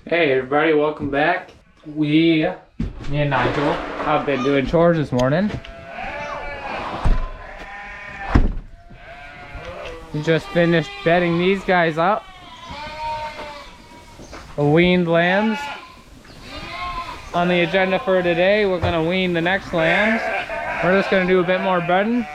Hey everybody, welcome back. Me and Nigel have been doing chores this morning. We just finished bedding these guys up. The weaned lambs. On the agenda for today, we're gonna wean the next lambs. We're just gonna do a bit more bedding.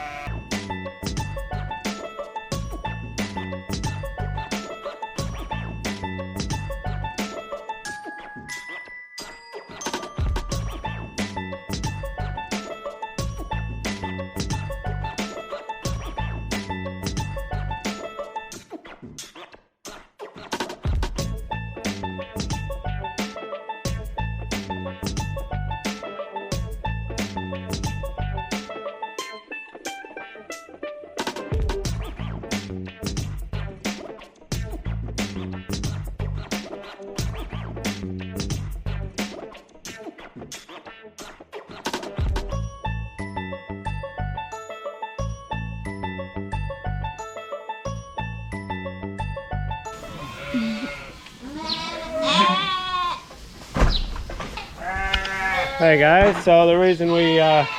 Hey guys, so the reason we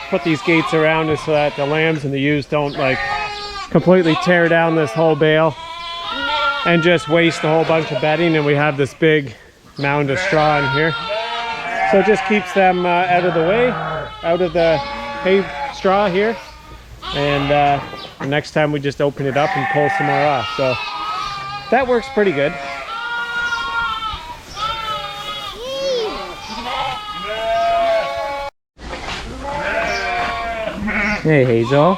put these gates around is so that the lambs and the ewes don't like completely tear down this whole bale and just waste a whole bunch of bedding, and we have this big mound of straw in here. So it just keeps them out of the way, out of the hay straw here, and next time we just open it up and pull some more off. So that works pretty good. Hey Hazel.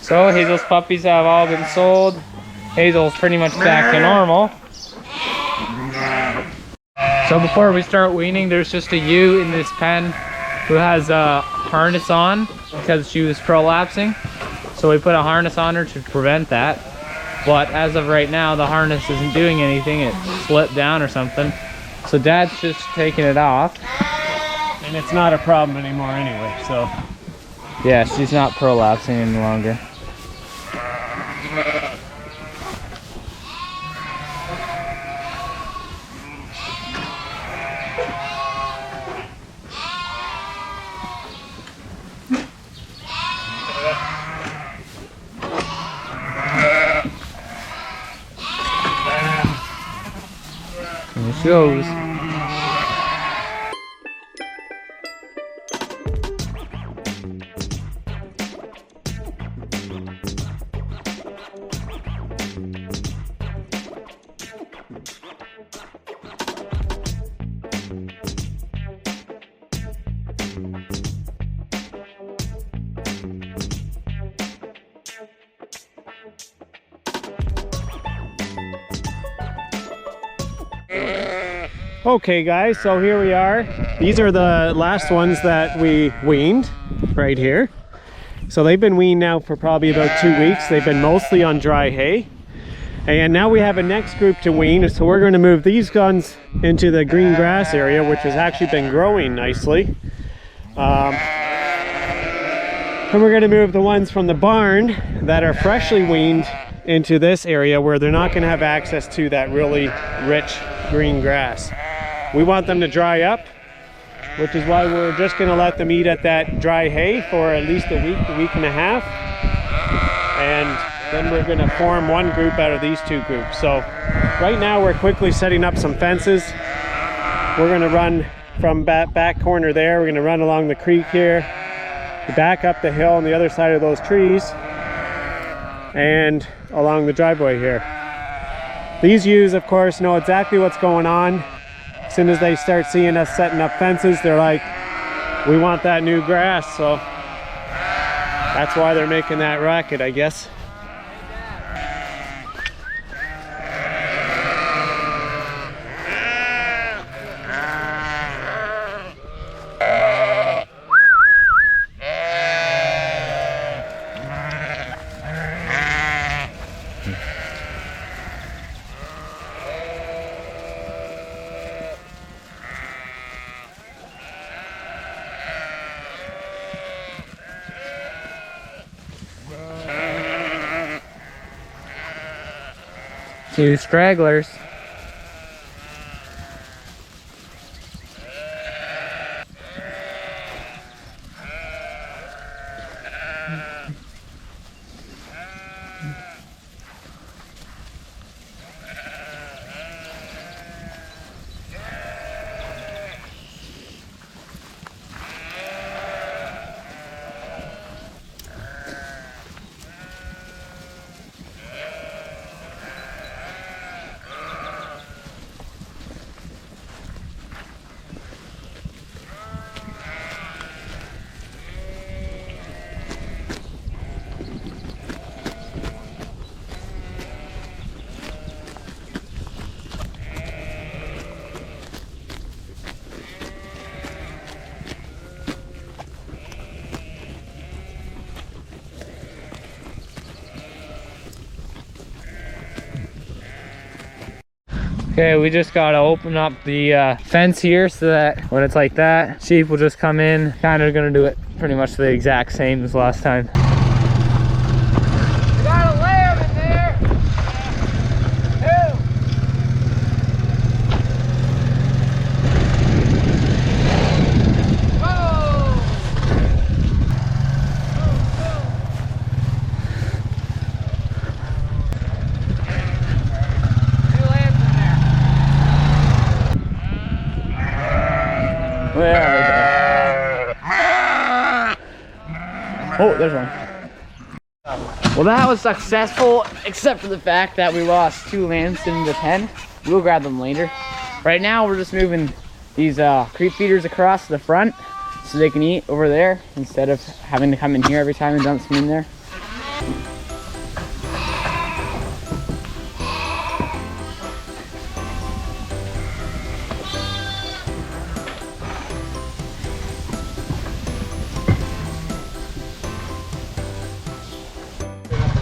So Hazel's puppies have all been sold. Hazel's pretty much back to normal. So before we start weaning, there's just a ewe in this pen who has a harness on because she was prolapsing. So we put a harness on her to prevent that. But as of right now, the harness isn't doing anything. It slipped down or something. So Dad's just taking it off. And it's not a problem anymore anyway, so. Yeah, she's not prolapsing any longer. There she goes. Okay guys, so here we are. These are the last ones that we weaned right here. So they've been weaned now for probably about 2 weeks. They've been mostly on dry hay. And now we have a next group to wean. So we're going to move these guns into the green grass area, which has actually been growing nicely. And we're going to move the ones from the barn that are freshly weaned into this area where they're not going to have access to that really rich green grass. We want them to dry up, which is why we're just going to let them eat at that dry hay for at least a week and a half. And then we're going to form one group out of these two groups. So right now we're quickly setting up some fences. We're going to run from back corner there. We're going to run along the creek here, back up the hill on the other side of those trees, and along the driveway here. These ewes, of course, know exactly what's going on. As soon as they start seeing us setting up fences, they're like, we want that new grass. So that's why they're making that racket, I guess. Few stragglers. Okay, we just gotta open up the fence here so that when it's like that, sheep will just come in. Kind of gonna do it pretty much the exact same as last time. We got a lamb in there. Two. Where are they? Oh, there's one. Well, that was successful, except for the fact that we lost 2 lambs in the pen. We'll grab them later. Right now, we're just moving these creep feeders across the front so they can eat over there instead of having to come in here every time and dump some in there.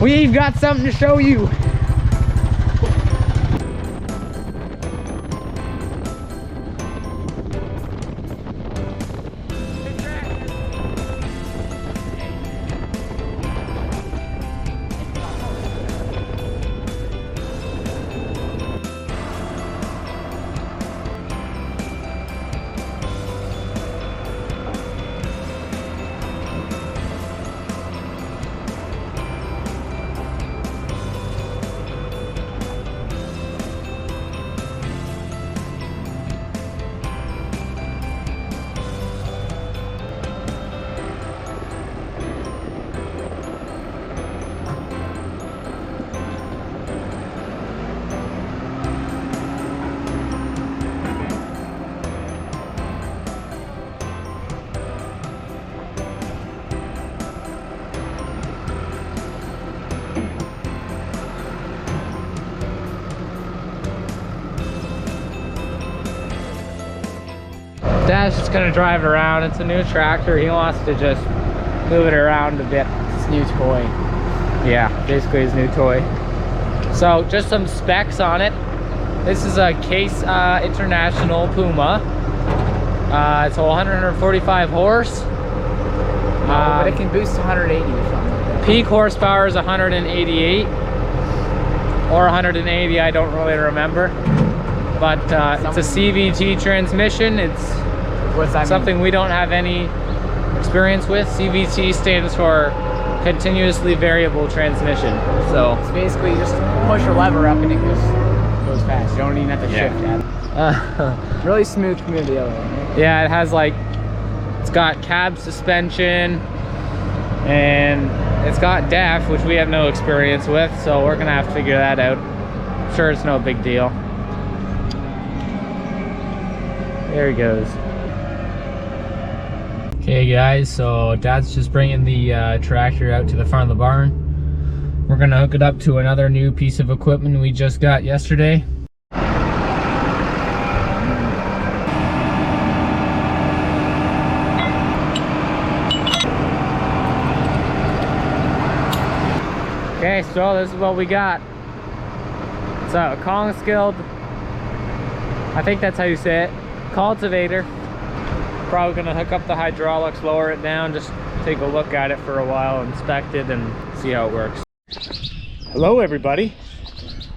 We've got something to show you. Dad's just gonna drive it around. It's a new tractor. He wants to just move it around a bit. It's his new toy. Yeah, basically his new toy. So just some specs on it. This is a Case International Puma. It's a 145 horse. But it can boost to 180 or something like that. Peak horsepower is 188 or 180, I don't really remember. But it's a CVT transmission. It's What's that something mean? we don't have any experience with. CVT stands for continuously variable transmission. So It's basically you just push a lever up and it goes fast. You don't even have to shift that. Really smooth compared to the other one. Right? yeah, it has like, it's got cab suspension and it's got DEF, which we have no experience with. So we're gonna have to figure that out. I'm sure it's no big deal. There he goes. Okay guys, so Dad's just bringing the tractor out to the front of the barn. We're gonna hook it up to another new piece of equipment we just got yesterday. Okay, so this is what we got. It's a Kong skilled, I think that's how you say it, cultivator. Probably gonna hook up the hydraulics, lower it down, just take a look at it for a while, inspect it and see how it works. Hello everybody.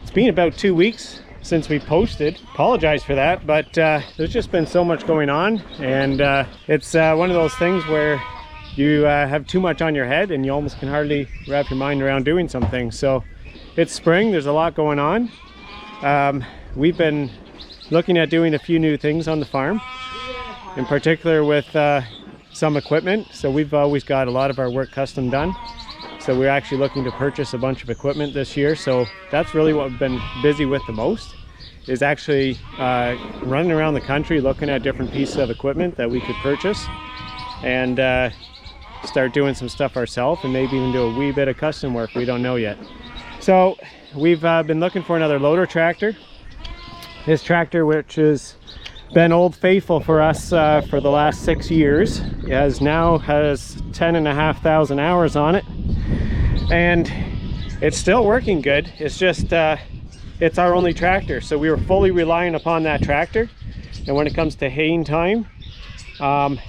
It's been about 2 weeks since we posted. Apologize for that, but there's just been so much going on, and it's one of those things where you have too much on your head and you almost can hardly wrap your mind around doing something. So it's spring, there's a lot going on. We've been looking at doing a few new things on the farm, in particular with some equipment. So we've always got a lot of our work custom done. So we're actually looking to purchase a bunch of equipment this year. So that's really what we've been busy with the most, is actually running around the country looking at different pieces of equipment that we could purchase and start doing some stuff ourselves, and maybe even do a wee bit of custom work. We don't know yet. So we've been looking for another loader tractor. This tractor, which has been old faithful for us for the last 6 years, has 10,500 hours on it, and it's still working good. It's just it's our only tractor, so we were fully relying upon that tractor. And when it comes to haying time,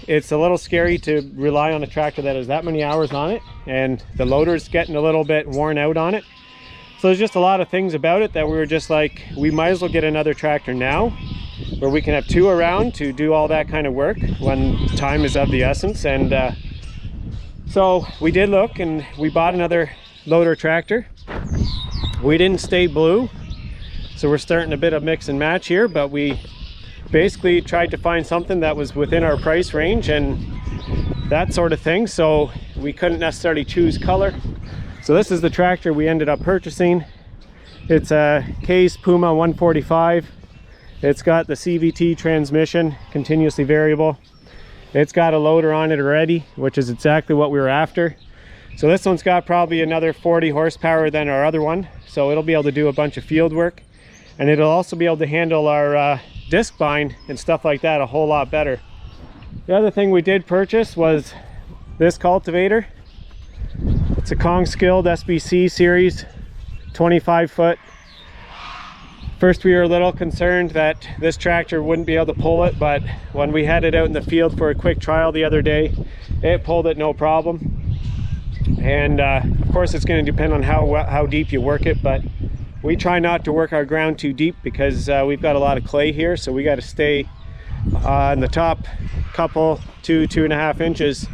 it's a little scary to rely on a tractor that has that many hours on it, and the loader's getting a little bit worn out on it. So there's just a lot of things about it that we were just like, we might as well get another tractor now, where we can have 2 around to do all that kind of work when time is of the essence. And so we did look, and we bought another loader tractor. We didn't stay blue, so we're starting a bit of mix and match here, but we basically tried to find something that was within our price range and that sort of thing. So we couldn't necessarily choose color. So this is the tractor we ended up purchasing. It's a Case Puma 145. It's got the CVT transmission, continuously variable. It's got a loader on it already, which is exactly what we were after. So this one's got probably another 40 horsepower than our other one. So it'll be able to do a bunch of field work, and it'll also be able to handle our disc bind and stuff like that a whole lot better. The other thing we did purchase was this cultivator. It's a Kong Skilled SBC series, 25 foot. First we were a little concerned that this tractor wouldn't be able to pull it, but when we had it out in the field for a quick trial the other day, it pulled it no problem. And of course it's going to depend on how deep you work it, but we try not to work our ground too deep because we've got a lot of clay here, so we got to stay in the top couple, 2.5 inches,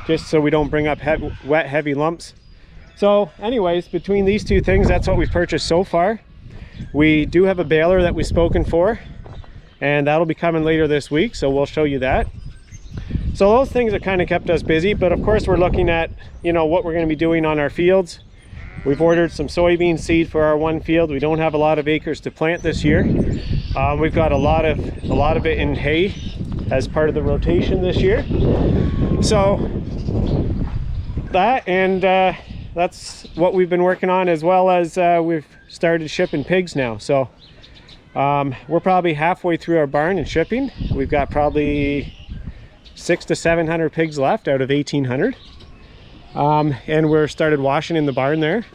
just so we don't bring up wet, heavy lumps. So anyways, between these two things, that's what we've purchased so far. We do have a baler that we've spoken for, and that'll be coming later this week, so we'll show you that. So those things have kind of kept us busy, but of course we're looking at, you know, what we're going to be doing on our fields. We've ordered some soybean seed for our one field. We don't have a lot of acres to plant this year. We've got a lot of it in hay as part of the rotation this year. So that, and that's what we've been working on, as well as we've started shipping pigs now. So we're probably halfway through our barn and shipping. We've got probably 600 to 700 pigs left out of 1,800. And we're started washing in the barn there.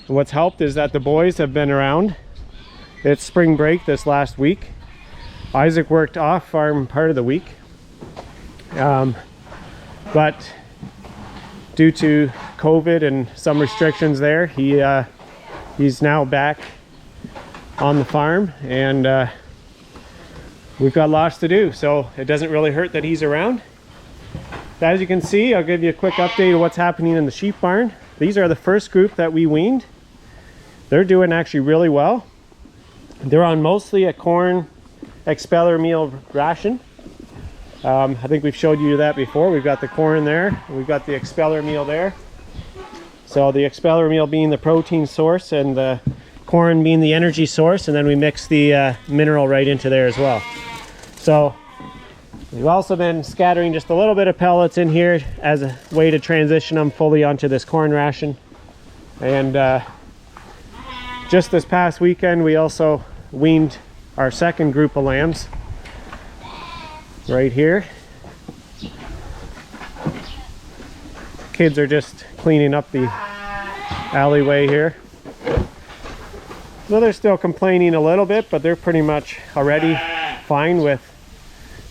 And what's helped is that the boys have been around. It's spring break this last week. Isaac worked off farm part of the week, but due to COVID and some restrictions there, he's now back on the farm, and we've got lots to do, so it doesn't really hurt that he's around. As you can see, I'll give you a quick update of what's happening in the sheep barn. These are the first group that we weaned. They're doing actually really well. They're on mostly a corn expeller meal ration. I think we've showed you that before. We've got the corn there, we've got the expeller meal there. So the expeller meal being the protein source and the corn being the energy source, and then we mix the mineral right into there as well. So we've also been scattering just a little bit of pellets in here as a way to transition them fully onto this corn ration. And just this past weekend we also weaned our second group of lambs right here. Kids are just cleaning up the alleyway here. So they're still complaining a little bit, but they're pretty much already fine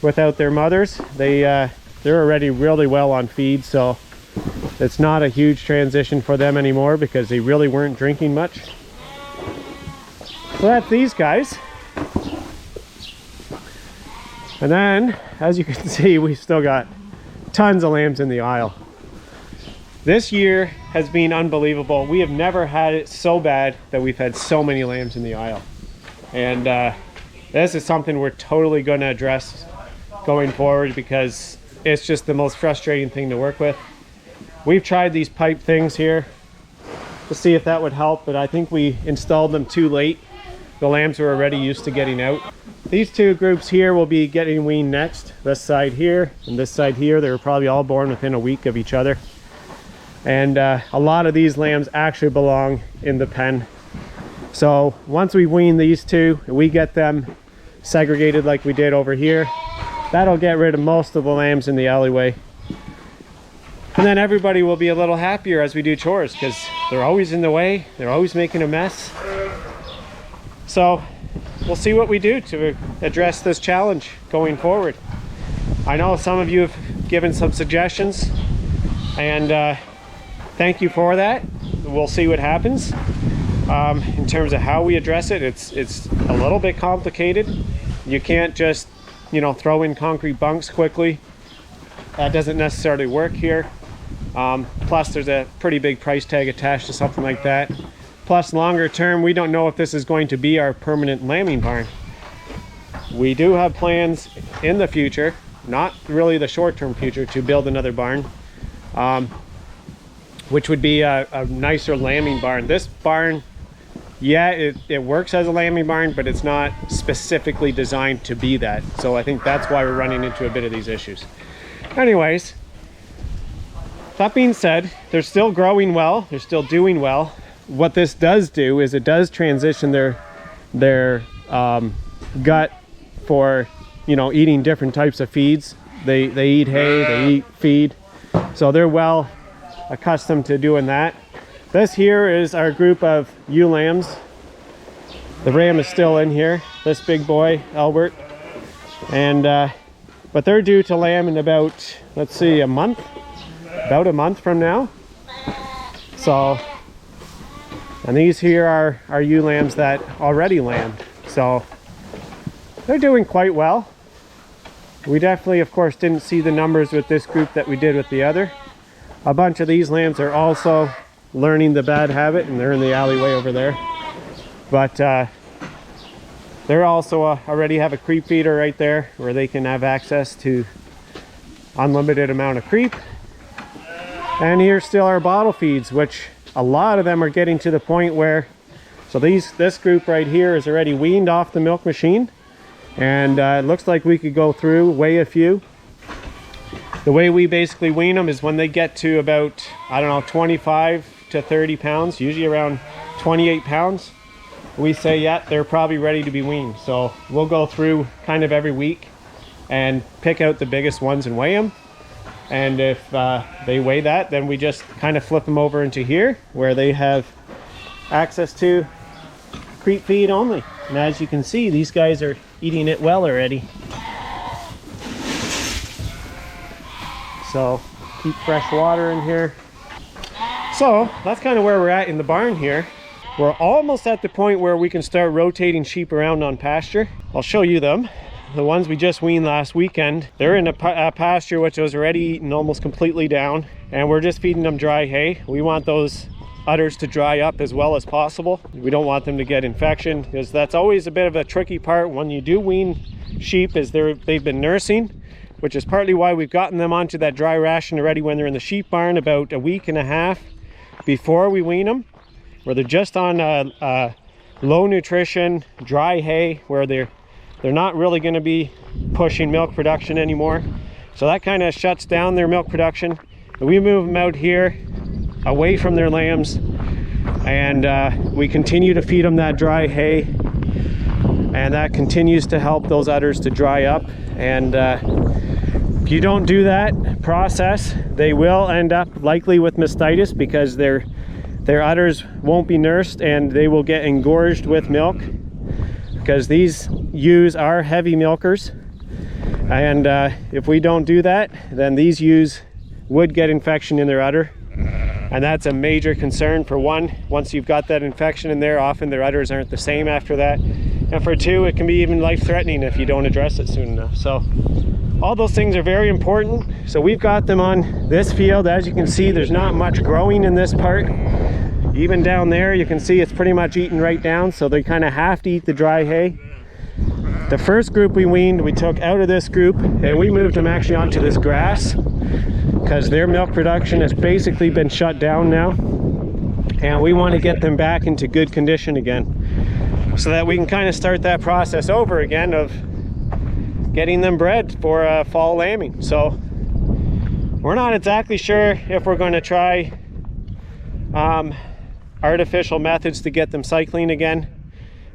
without their mothers. They're already really well on feed, so it's not a huge transition for them anymore because they really weren't drinking much. So that's these guys. And then, as you can see, we've still got tons of lambs in the aisle. This year has been unbelievable. We have never had it so bad that we've had so many lambs in the aisle. And this is something we're totally going to address going forward, because it's just the most frustrating thing to work with. We've tried these pipe things here to see if that would help, but I think we installed them too late. The lambs were already used to getting out. These two groups here will be getting weaned next. This side here and this side here, they were probably all born within a week of each other. And a lot of these lambs actually belong in the pen. So once we wean these two, we get them segregated like we did over here. That'll get rid of most of the lambs in the alleyway. And then everybody will be a little happier as we do chores, because they're always in the way. They're always making a mess. So we'll see what we do to address this challenge going forward. I know some of you have given some suggestions, and thank you for that. We'll see what happens. In terms of how we address it, it's a little bit complicated. You can't just, you know, throw in concrete bunks quickly. That doesn't necessarily work here. Plus there's a pretty big price tag attached to something like that. Plus longer term, we don't know if this is going to be our permanent lambing barn. We do have plans in the future, not really the short-term future, to build another barn, which would be a nicer lambing barn. This barn, yeah, it works as a lambing barn, but it's not specifically designed to be that. So I think that's why we're running into a bit of these issues. Anyways, that being said, they're still growing well, they're still doing well. What this does do is it does transition their gut for, you know, eating different types of feeds. They eat hay, they eat feed, so they're well accustomed to doing that. This here is our group of ewe lambs. The ram is still in here, this big boy Albert, and but they're due to lamb in about, let's see, about a month from now. So, and these here are our ewe lambs that already lambed, so they're doing quite well. We definitely, of course, didn't see the numbers with this group that we did with the other. A bunch of these lambs are also learning the bad habit, and they're in the alleyway over there. But they're also already have a creep feeder right there where they can have access to unlimited amount of creep. And here's still our bottle feeds, which a lot of them are getting to the point where, so this group right here is already weaned off the milk machine, and it looks like we could go through, weigh a few. The way we basically wean them is when they get to about, I don't know, 25 to 30 pounds, usually around 28 pounds, we say, yeah, they're probably ready to be weaned. So we'll go through kind of every week and pick out the biggest ones and weigh them. And if they weigh that, then we just kind of flip them over into here where they have access to creep feed only. And as you can see, these guys are eating it well already. So keep fresh water in here. So that's kind of where we're at in the barn here. We're almost at the point where we can start rotating sheep around on pasture. I'll show you them. The ones we just weaned last weekend, they're in a pasture which was already eaten almost completely down, and we're just feeding them dry hay. We want those udders to dry up as well as possible. We don't want them to get infection, because that's always a bit of a tricky part when you do wean sheep, is they've been nursing, which is partly why we've gotten them onto that dry ration already when they're in the sheep barn about a week and a half before we wean them, where they're just on low nutrition dry hay, where they're not really going to be pushing milk production anymore. So that kind of shuts down their milk production. And we move them out here away from their lambs, and we continue to feed them that dry hay, and that continues to help those udders to dry up. And if you don't do that process, they will end up likely with mastitis, because their udders won't be nursed and they will get engorged with milk, because these ewes are heavy milkers. And if we don't do that, then these ewes would get infection in their udder, And that's a major concern. For one, once you've got that infection in there, often their udders aren't the same after that. And for two, it can be even life-threatening if you don't address it soon enough. So all those things are very important. So we've got them on this field. As you can see, there's not much growing in this part. Even down there, you can see it's pretty much eaten right down, so they kind of have to eat the dry hay. The first group we weaned, we took out of this group and we moved them actually onto this grass because their milk production has basically been shut down now, and we want to get them back into good condition again so that we can kind of start that process over again of getting them bred for fall lambing. So we're not exactly sure if we're going to try artificial methods to get them cycling again.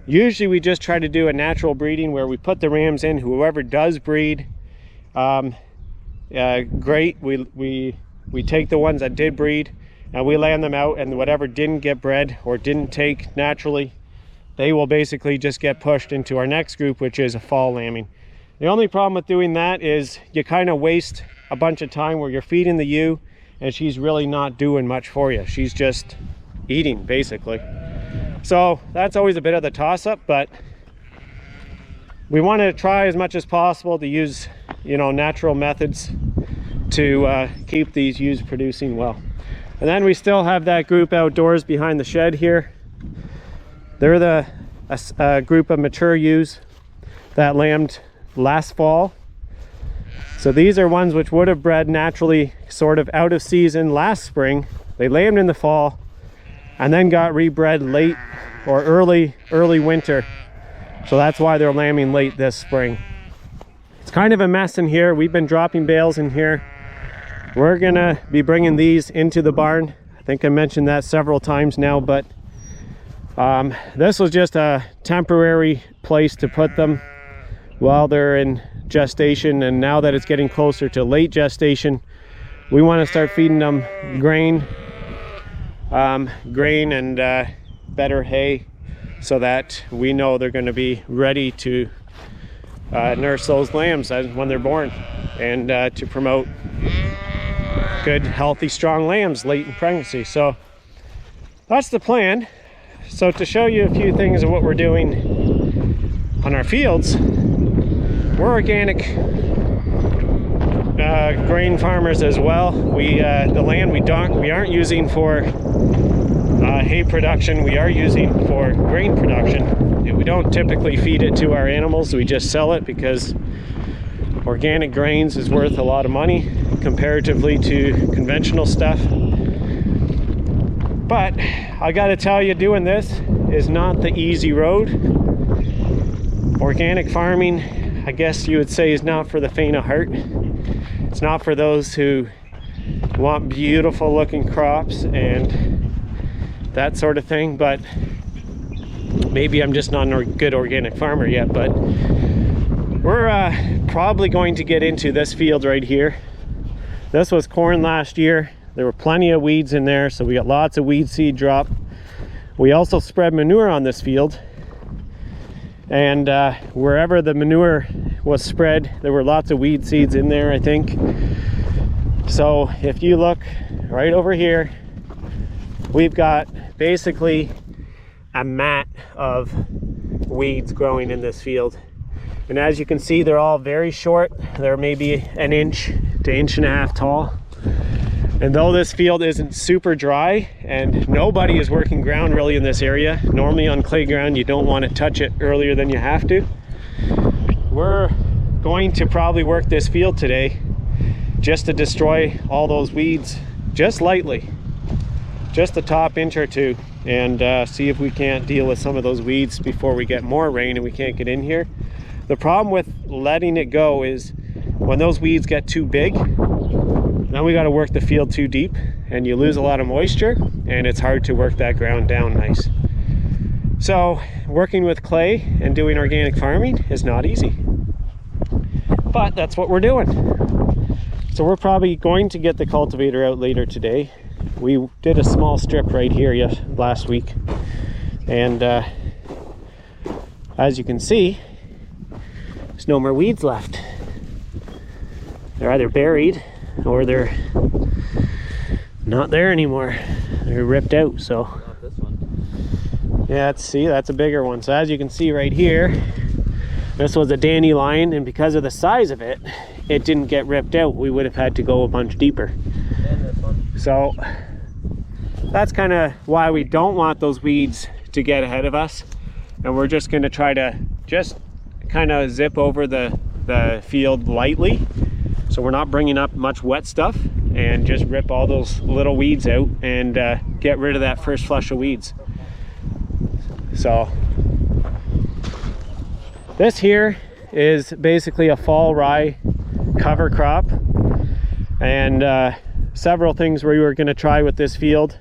Usually we just try to do a natural breeding where we put the rams in. Whoever does breed, great. We take the ones that did breed and we land them out, and whatever didn't get bred or didn't take naturally, they will basically just get pushed into our next group, which is a fall lambing. The only problem with doing that is you kind of waste a bunch of time where you're feeding the ewe and she's really not doing much for you. She's just eating basically. So that's always a bit of the toss-up, but we want to try as much as possible to use, you know, natural methods to keep these ewes producing well. And then we still have that group outdoors behind the shed here. They're a group of mature ewes that lambed last fall. So these are ones which would have bred naturally sort of out of season last spring. They lambed in the fall and then got rebred late or early winter. So that's why they're lambing late this spring. It's kind of a mess in here. We've been dropping bales in here. We're gonna be bringing these into the barn. I think I mentioned that several times now, but this was just a temporary place to put them while they're in gestation, and now that it's getting closer to late gestation, we want to start feeding them grain and better hay so that we know they're going to be ready to nurse those lambs when they're born, and to promote good, healthy, strong lambs late in pregnancy. So that's the plan. So to show you a few things of what we're doing on our fields, we're organic grain farmers as well. The land we aren't using for hay production, we are using for grain production. We don't typically feed it to our animals, we just sell it because organic grains is worth a lot of money comparatively to conventional stuff. But I gotta tell you, doing this is not the easy road. Organic farming, I guess you would say, is not for the faint of heart. It's not for those who want beautiful looking crops and that sort of thing, but maybe I'm just not a good organic farmer yet. But we're probably going to get into this field right here. This was corn last year. There were plenty of weeds in there, so we got lots of weed seed drop. We also spread manure on this field, and wherever the manure was spread, there were lots of weed seeds in there, I think. So if you look right over here, we've got basically a mat of weeds growing in this field. And as you can see, they're all very short. They're maybe an inch to inch and a half tall. And though this field isn't super dry and nobody is working ground really in this area, normally on clay ground you don't want to touch it earlier than you have to. We're going to probably work this field today just to destroy all those weeds just lightly, just the top inch or two, and see if we can't deal with some of those weeds before we get more rain and we can't get in here. The problem with letting it go is when those weeds get too big, now we got to work the field too deep and you lose a lot of moisture and it's hard to work that ground down nice. So working with clay and doing organic farming is not easy, but that's what we're doing. So we're probably going to get the cultivator out later today. We did a small strip right here last week, and as you can see, there's no more weeds left. They're either buried or they're not there anymore. They're ripped out, so. Not this one. Yeah, let's see, that's a bigger one. So as you can see right here, this was a dandelion, and because of the size of it, it didn't get ripped out. We would have had to go a bunch deeper. And this one. So that's kind of why we don't want those weeds to get ahead of us. And we're just going to try to just kind of zip over the field lightly, so we're not bringing up much wet stuff, and just rip all those little weeds out and get rid of that first flush of weeds. So this here is basically a fall rye cover crop, and several things we were going to try with this field.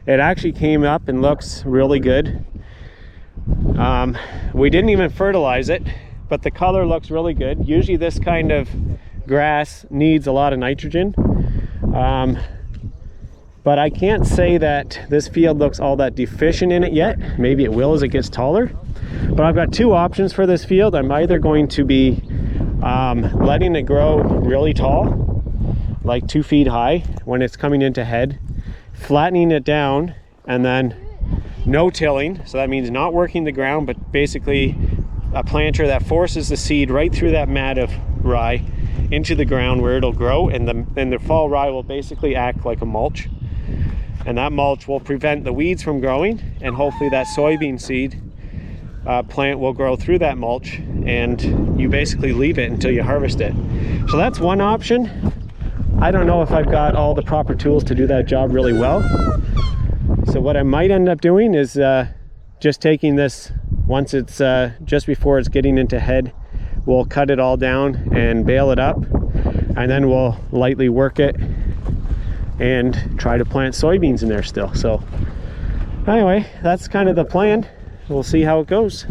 It actually came up and looks really good. We didn't even fertilize it, but the color looks really good. Usually this kind of grass needs a lot of nitrogen, but I can't say that this field looks all that deficient in it yet. Maybe it will as it gets taller. But I've got two options for this field. I'm either going to be letting it grow really tall, like 2 feet high when it's coming into head, flattening it down, and then no tilling. So that means not working the ground, but basically a planter that forces the seed right through that mat of rye into the ground where it'll grow, and the fall rye will basically act like a mulch, and that mulch will prevent the weeds from growing, and hopefully that soybean seed plant will grow through that mulch, and you basically leave it until you harvest it. So that's one option. I don't know if I've got all the proper tools to do that job really well. So what I might end up doing is just taking this, once it's just before it's getting into head, we'll cut it all down and bale it up, and then we'll lightly work it and try to plant soybeans in there still. So anyway, that's kind of the plan. We'll see how it goes.